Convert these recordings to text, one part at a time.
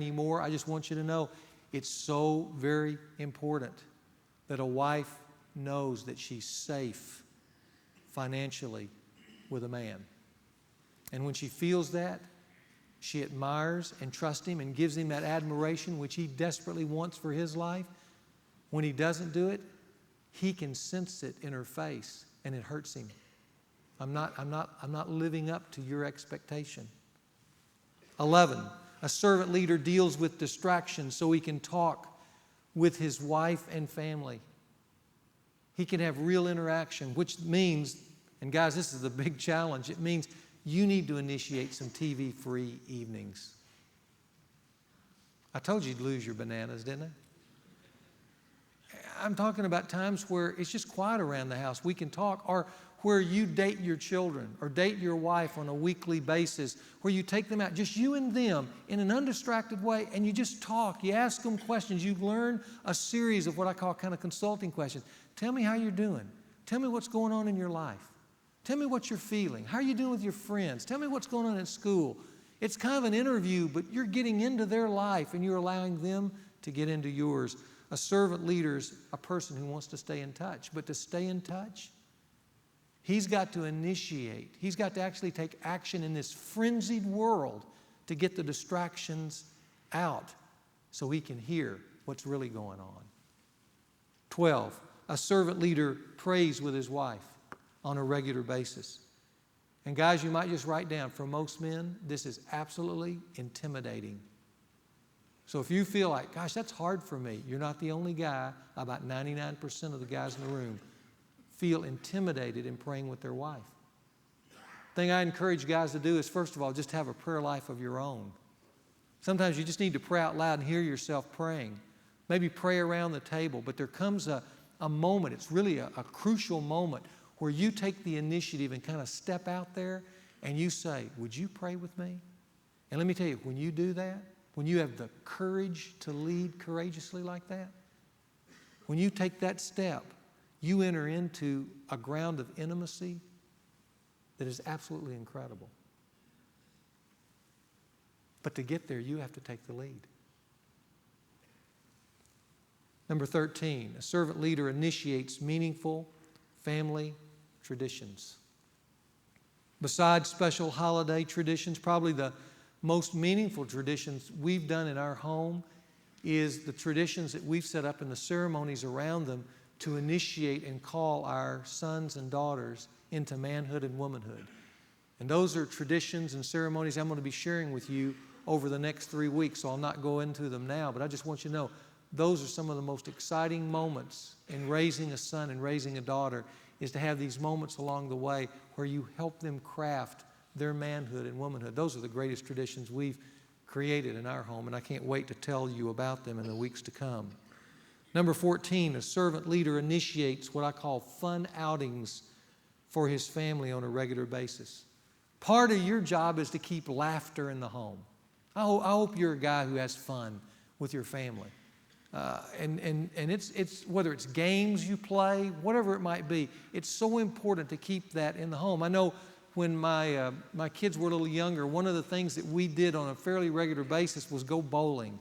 anymore. I just want you to know it's so very important that a wife knows that she's safe financially with a man. And when she feels that, she admires and trusts him and gives him that admiration which he desperately wants for his life. When he doesn't do it, he can sense it in her face, and it hurts him. I'm not living up to your expectation. 11, a servant leader deals with distractions so he can talk with his wife and family. He can have real interaction, which means, and guys, this is the big challenge, it means you need to initiate some TV-free evenings. I told you you'd lose your bananas, didn't I? I'm talking about times where it's just quiet around the house. We can talk, or where you date your children or date your wife on a weekly basis, where you take them out, just you and them in an undistracted way, and you just talk. You ask them questions. You learn a series of what I call kind of consulting questions. Tell me how you're doing. Tell me what's going on in your life. Tell me what you're feeling. How are you doing with your friends? Tell me what's going on at school. It's kind of an interview, but you're getting into their life and you're allowing them to get into yours. A servant leader is a person who wants to stay in touch. But to stay in touch, he's got to initiate. He's got to actually take action in this frenzied world to get the distractions out so he can hear what's really going on. 12, a servant leader prays with his wife on a regular basis. And guys, you might just write down, for most men, this is absolutely intimidating. So if you feel like, gosh, that's hard for me, you're not the only guy. About 99% of the guys in the room feel intimidated in praying with their wife. The thing I encourage guys to do is, first of all, just have a prayer life of your own. Sometimes you just need to pray out loud and hear yourself praying. Maybe pray around the table, but there comes a moment, it's really a crucial moment, where you take the initiative and kind of step out there and you say, would you pray with me? And let me tell you, when you do that, when you have the courage to lead courageously like that, when you take that step, you enter into a ground of intimacy that is absolutely incredible. But to get there, you have to take the lead. Number 13, a servant leader initiates meaningful family traditions. Besides special holiday traditions, probably the most meaningful traditions we've done in our home is the traditions that we've set up and the ceremonies around them to initiate and call our sons and daughters into manhood and womanhood. And those are traditions and ceremonies I'm going to be sharing with you over the next 3 weeks, so I'll not go into them now, but I just want you to know those are some of the most exciting moments in raising a son and raising a daughter, is to have these moments along the way where you help them craft their manhood and womanhood. Those are the greatest traditions we've created in our home, and I can't wait to tell you about them in the weeks to come. Number 14, a servant leader initiates what I call fun outings for his family on a regular basis. Part of your job is to keep laughter in the home. I hope you're a guy who has fun with your family. And it's whether it's games you play, whatever it might be, it's so important to keep that in the home. I know when my kids were a little younger, one of the things that we did on a fairly regular basis was go bowling.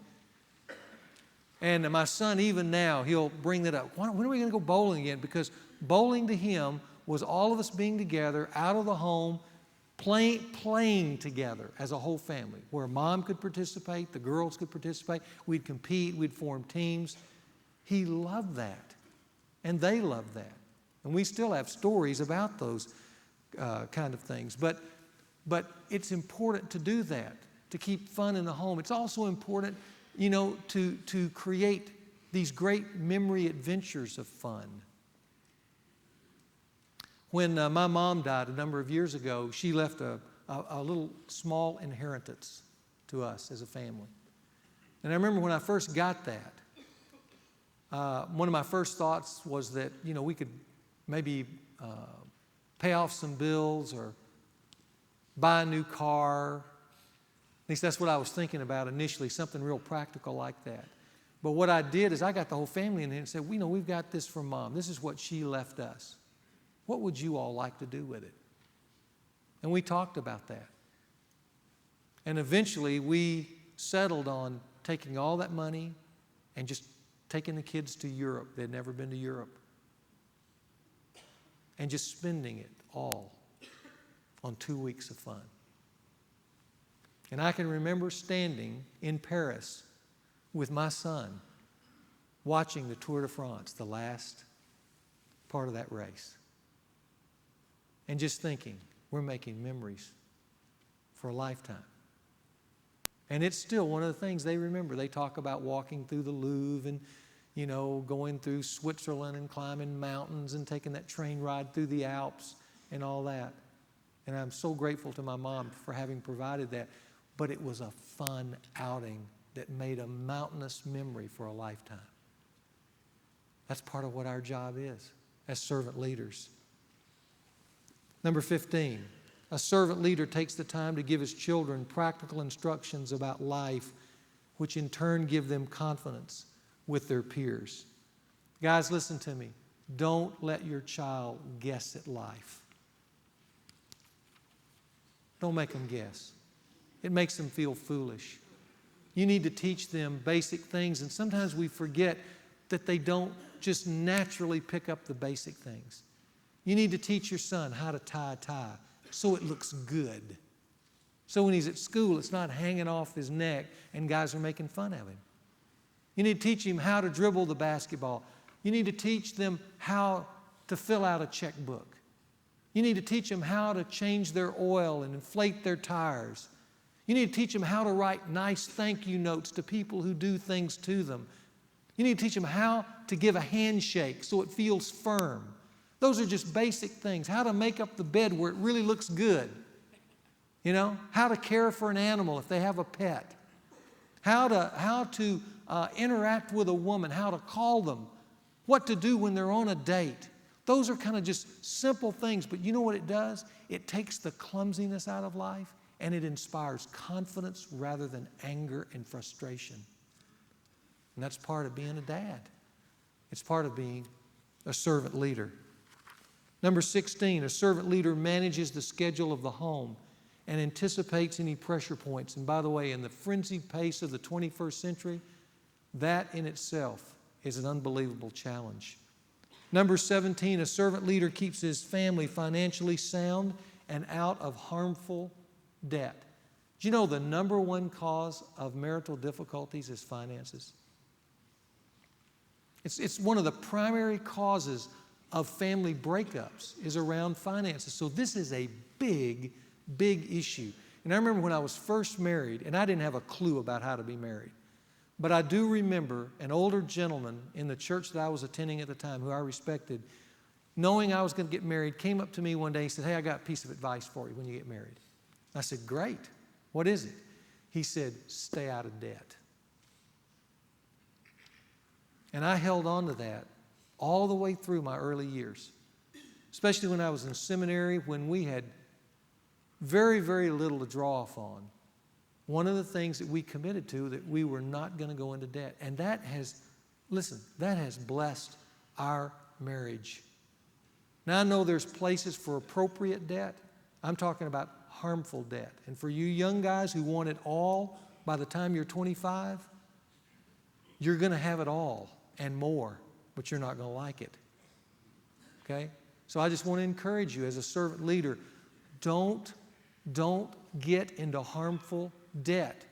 And my son, even now, he'll bring that up. When are we going to go bowling again? Because bowling to him was all of us being together, out of the home, playing together as a whole family, where mom could participate, the girls could participate, we'd compete, we'd form teams. He loved that, and they loved that. And we still have stories about those kind of things. But it's important to do that, to keep fun in the home. It's also important, to create these great memory adventures of fun. When my mom died a number of years ago, she left a little small inheritance to us as a family. And I remember when I first got that, one of my first thoughts was that, we could maybe pay off some bills or buy a new car. At least that's what I was thinking about initially, something real practical like that. But what I did is I got the whole family in there and said, we've got this from Mom. This is what she left us. What would you all like to do with it? And we talked about that. And eventually we settled on taking all that money and just taking the kids to Europe. They'd never been to Europe. And just spending it all on 2 weeks of fun. And I can remember standing in Paris with my son, watching the Tour de France, the last part of that race. And just thinking, we're making memories for a lifetime. And it's still one of the things they remember. They talk about walking through the Louvre and, going through Switzerland and climbing mountains and taking that train ride through the Alps and all that. And I'm so grateful to my mom for having provided that. But it was a fun outing that made a mountainous memory for a lifetime. That's part of what our job is as servant leaders. Number 15, a servant leader takes the time to give his children practical instructions about life, which in turn give them confidence with their peers. Guys, listen to me. Don't let your child guess at life. Don't make them guess. It makes them feel foolish. You need to teach them basic things, and sometimes we forget that they don't just naturally pick up the basic things. You need to teach your son how to tie a tie so it looks good. So when he's at school, it's not hanging off his neck and guys are making fun of him. You need to teach him how to dribble the basketball. You need to teach them how to fill out a checkbook. You need to teach them how to change their oil and inflate their tires. You need to teach them how to write nice thank you notes to people who do things to them. You need to teach them how to give a handshake so it feels firm. Those are just basic things. How to make up the bed where it really looks good. How to care for an animal if they have a pet. How to interact with a woman, how to call them, what to do when they're on a date. Those are kind of just simple things, but you know what it does? It takes the clumsiness out of life and it inspires confidence rather than anger and frustration. And that's part of being a dad. It's part of being a servant leader. Number 16, a servant leader manages the schedule of the home and anticipates any pressure points. And by the way, in the frenzied pace of the 21st century, that in itself is an unbelievable challenge. Number 17, a servant leader keeps his family financially sound and out of harmful debt. Do you know the number one cause of marital difficulties is finances? It's one of the primary causes of family breakups is around finances. So this is a big, big issue. And I remember when I was first married, and I didn't have a clue about how to be married. But I do remember an older gentleman in the church that I was attending at the time, who I respected, knowing I was going to get married, came up to me one day and said, "Hey, I got a piece of advice for you when you get married." I said, "Great. What is it?" He said, "Stay out of debt." And I held on to that all the way through my early years, especially when I was in seminary, when we had very, very little to draw off on. One of the things that we committed to, that we were not going to go into debt. And that has blessed our marriage. Now, I know there's places for appropriate debt. I'm talking about harmful debt. And for you young guys who want it all by the time you're 25, you're going to have it all and more, but you're not going to like it. Okay? So I just want to encourage you as a servant leader, don't get into harmful debt.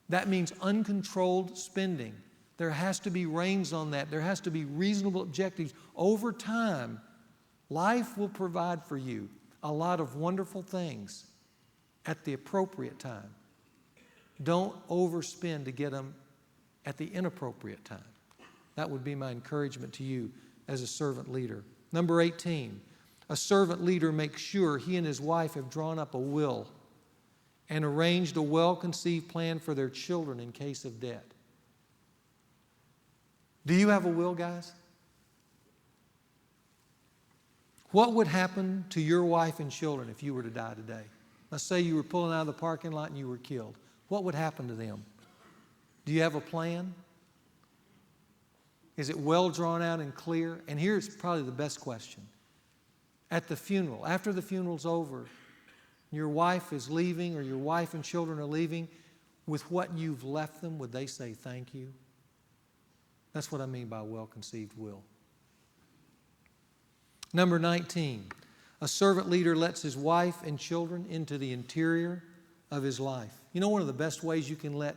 That means uncontrolled spending. There has to be reins on that. There has to be reasonable objectives. Over time, life will provide for you a lot of wonderful things at the appropriate time. Don't overspend to get them at the inappropriate time. That would be my encouragement to you as a servant leader. Number 18, a servant leader makes sure he and his wife have drawn up a will and arranged a well-conceived plan for their children in case of death. Do you have a will, guys? What would happen to your wife and children if you were to die today? Let's say you were pulling out of the parking lot and you were killed. What would happen to them? Do you have a plan? Is it well drawn out and clear? And here's probably the best question. At the funeral, after the funeral's over, your wife is leaving or your wife and children are leaving, with what you've left them, would they say thank you? That's what I mean by a well-conceived will. Number 19, a servant leader lets his wife and children into the interior of his life. You know, one of the best ways you can let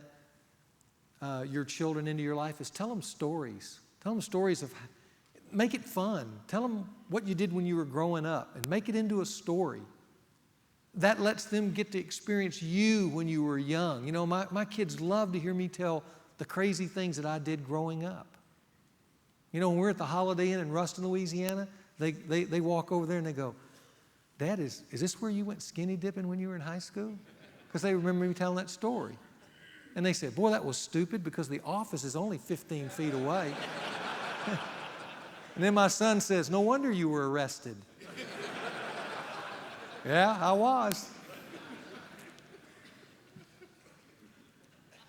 your children into your life is tell them stories. Tell them stories of, make it fun. Tell them what you did when you were growing up and make it into a story. That lets them get to experience you when you were young. You know, my kids love to hear me tell the crazy things that I did growing up. You know, when we're at the Holiday Inn in Ruston, Louisiana, they walk over there and they go, Dad, is this where you went skinny dipping when you were in high school? Because they remember me telling that story. And they said, boy, that was stupid because the office is only 15 feet away. And then my son says, no wonder you were arrested. Yeah, I was.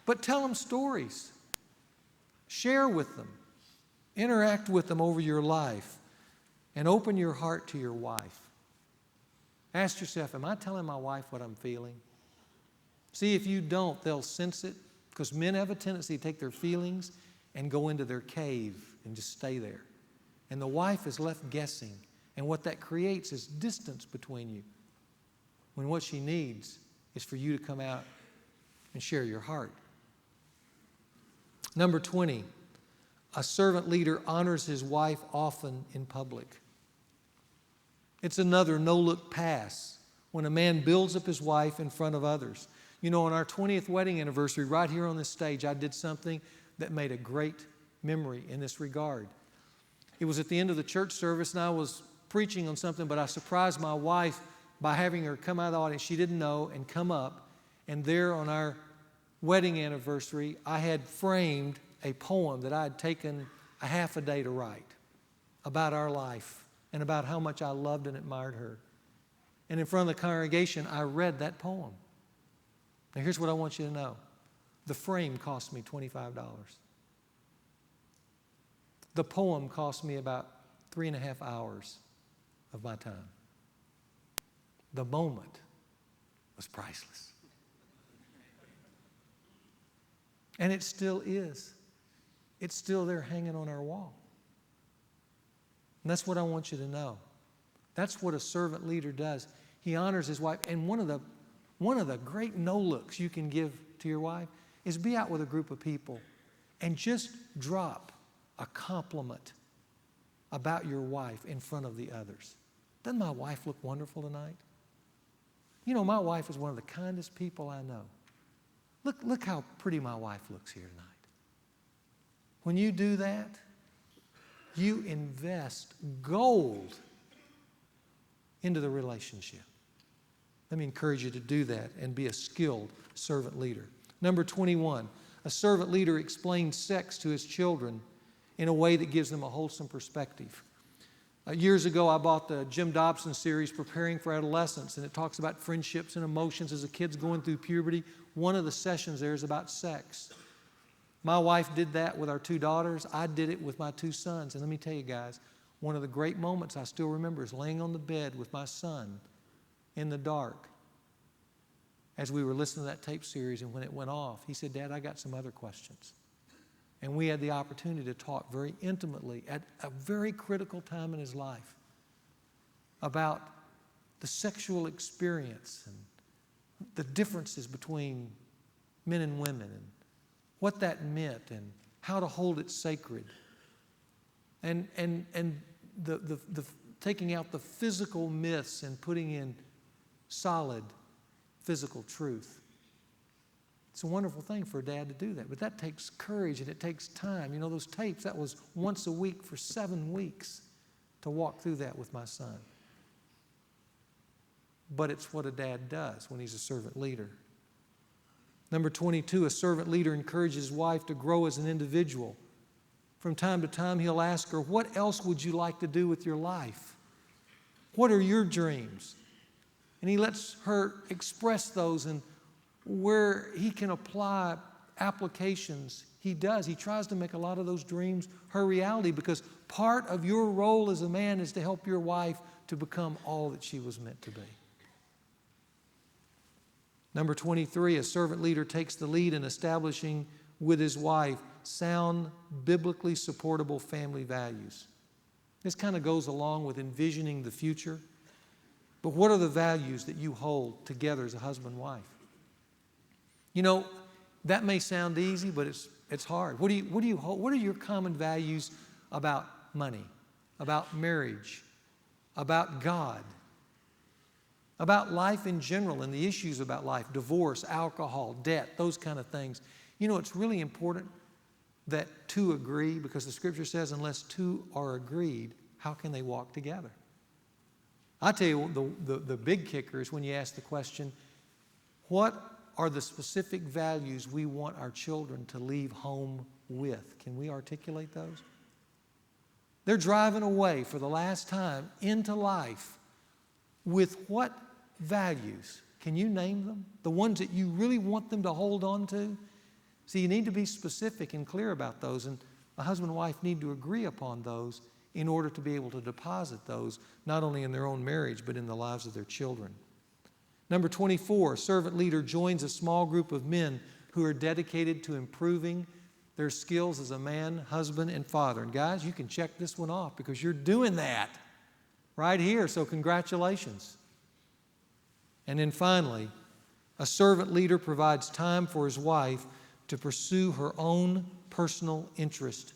But tell them stories. Share with them. Interact with them over your life. And open your heart to your wife. Ask yourself, am I telling my wife what I'm feeling? See, if you don't, they'll sense it. Because men have a tendency to take their feelings and go into their cave and just stay there. And the wife is left guessing. And what that creates is distance between you. When what she needs is for you to come out and share your heart. Number 20, a servant leader honors his wife often in public. It's another no-look pass when a man builds up his wife in front of others. You know, on our 20th wedding anniversary, right here on this stage, I did something that made a great memory in this regard. It was at the end of the church service, and I was preaching on something, but I surprised my wife by having her come out of the audience. She didn't know, and come up. And there on our wedding anniversary, I had framed a poem that I had taken a half a day to write about our life and about how much I loved and admired her. And in front of the congregation, I read that poem. Now here's what I want you to know. The frame cost me $25. The poem cost me about 3.5 hours of my time. The moment was priceless. And it still is. It's still there hanging on our wall. And that's what I want you to know. That's what a servant leader does. He honors his wife. And one of the great no-looks you can give to your wife is be out with a group of people and just drop a compliment about your wife in front of the others. Doesn't my wife look wonderful tonight? You know, my wife is one of the kindest people I know. Look how pretty my wife looks here tonight. When you do that, you invest gold into the relationship. Let me encourage you to do that and be a skilled servant leader. Number 21, a servant leader explains sex to his children in a way that gives them a wholesome perspective. Years ago, I bought the Jim Dobson series, Preparing for Adolescence, and it talks about friendships and emotions as a kid's going through puberty. One of the sessions there is about sex. My wife did that with our 2 daughters. I did it with my 2 sons. And let me tell you guys, one of the great moments I still remember is laying on the bed with my son in the dark as we were listening to that tape series, and when it went off, he said, Dad, I got some other questions. And we had the opportunity to talk very intimately at a very critical time in his life about the sexual experience and the differences between men and women and what that meant and how to hold it sacred. And the taking out the physical myths and putting in solid physical truth. It's a wonderful thing for a dad to do that, but that takes courage and it takes time. You know, those tapes, that was once a week for 7 weeks to walk through that with my son. But it's what a dad does when he's a servant leader. Number 22, a servant leader encourages his wife to grow as an individual. From time to time, he'll ask her, what else would you like to do with your life? What are your dreams? And he lets her express those, and where he can apply applications, he does. He tries to make a lot of those dreams her reality, because part of your role as a man is to help your wife to become all that she was meant to be. Number 23, a servant leader takes the lead in establishing with his wife sound, biblically supportable family values. This kind of goes along with envisioning the future. But what are the values that you hold together as a husband and wife? You know, that may sound easy, but it's hard. What do you hold? What are your common values about money, about marriage, about God, about life in general and the issues about life, divorce, alcohol, debt, those kind of things? You know, it's really important that two agree, because the Scripture says unless two are agreed, how can they walk together? I tell you, the big kicker is when you ask the question, what are the specific values we want our children to leave home with? Can we articulate those? They're driving away for the last time into life with what values? Can you name them? The ones that you really want them to hold on to? See, you need to be specific and clear about those, and a husband and wife need to agree upon those in order to be able to deposit those, not only in their own marriage, but in the lives of their children. Number 24, a servant leader joins a small group of men who are dedicated to improving their skills as a man, husband, and father. And guys, you can check this one off because you're doing that right here, so congratulations. And then finally, a servant leader provides time for his wife to pursue her own personal interest.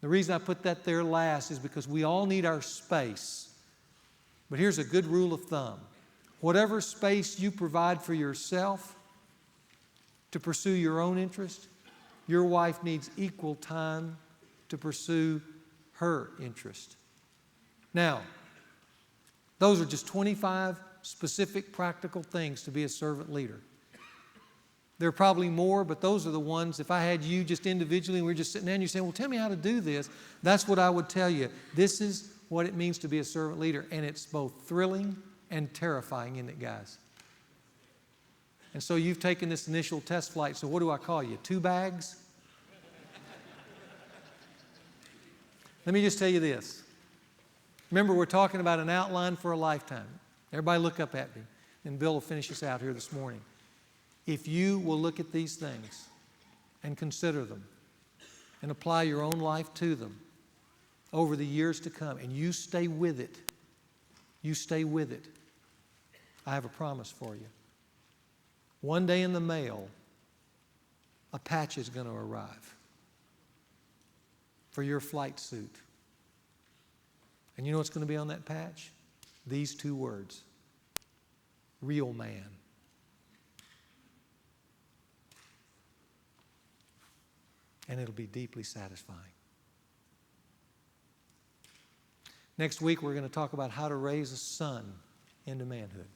The reason I put that there last is because we all need our space. But here's a good rule of thumb. Whatever space you provide for yourself to pursue your own interest, your wife needs equal time to pursue her interest. Now, those are just 25 specific practical things to be a servant leader. There are probably more, but those are the ones. If I had you just individually and we were just sitting there and you're saying, well, tell me how to do this, that's what I would tell you. This is what it means to be a servant leader, and it's both thrilling and terrifying, isn't it, guys? And so you've taken this initial test flight, so what do I call you? 2 bags? Let me just tell you this. Remember, we're talking about an outline for a lifetime. Everybody look up at me, and Bill will finish us out here this morning. If you will look at these things and consider them and apply your own life to them over the years to come, and you stay with it, I have a promise for you. One day in the mail, a patch is going to arrive for your flight suit. And you know what's going to be on that patch? These 2 words: real man. And it'll be deeply satisfying. Next week, we're going to talk about how to raise a son into manhood.